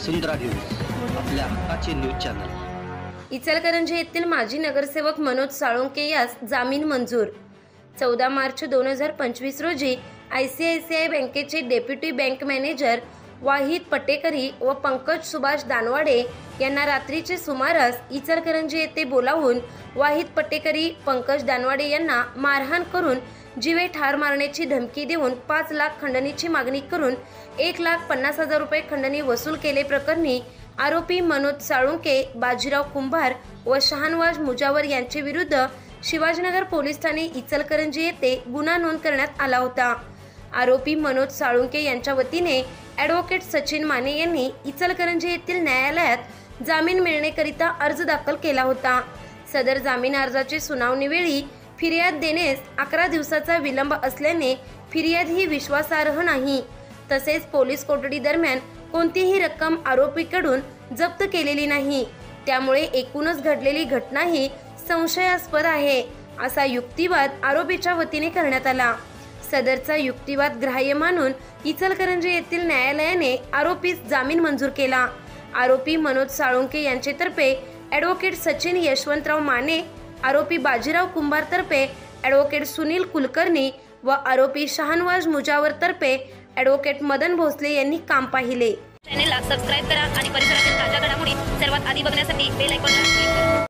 वसुंधरा news, आपल्या हक्काचे news channel. Ichalkaranji येथील माजी नगरसेवक मनोज साळुंके यास जामीन मंजूर। 14 मार्च 2025 रोजी ICICI बँकेचे डेप्युटी बँक मॅनेजर वाहिद पटेकरी व पंकज सुभाष दानवाडे यांना रात्रीचे सुमारास इचलकरंजी येथे बोलावून वाहिद पटेकरी पंकज दानवाडे यांना मारहाण करून जीवे ठार मारण्याची धमकी देऊन 5 लाख खंडणीची मागणी करून 1,50,000 रुपये खंडणी वसूल केले प्रकरणी आरोपी मनोज साळुंके, बाजीराव कुंभार व शहानवाज मुजावर यांचे विरुद्ध शिवाजीनगर पोलीस ठाणे इचलकरंजी येथे गुन्हा नोंद करण्यात आला होता। आरोपी मनोज साळुंके यांच्या वतीने ॲडव्होकेट सचिन माने यांनी इचलकरंजी येथील न्यायालयात जामीन मिळण्याकरिता अर्ज दाखल केला होता। सदर जामीन अर्जाची सुनावणीवेळी फिर्याद देण्यास 11 दिवसाचा विलंब असल्याने फिर्याद ही विश्वासार्ह नाही। तसेच पोलीस कोठडी दरम्यान कोणतीही रक्कम आरोपीकडून जप्त केलेली नाही, त्यामुळे एकूणच घडलेली घटना ही संशयास्पद आहे, असा युक्तिवाद आरोपीच्या वतीने करण्यात आला। सदरचा युक्तिवाद ग्राह्य मानून इचलकरंजी येथील न्यायालयाने आरोपीस जामीन मंजूर केला। आरोपी मनोज साळुंके यांचेतर्फे ॲडव्होकेट सचिन यशवंतराव माने, आरोपी बाजीराव कुंभार तर्फे ॲडव्होकेट सुनील कुलकर्णी व आरोपी शहानवाज मुजावर तर्फे ॲडव्होकेट मदन भोसले यांनी काम पाहिले। चॅनलला सबस्क्राइब करा आणि परिसरातील ताज्या घडामोडी सर्वात आधी बघण्यासाठी बेल आयकॉनला क्लिक करा।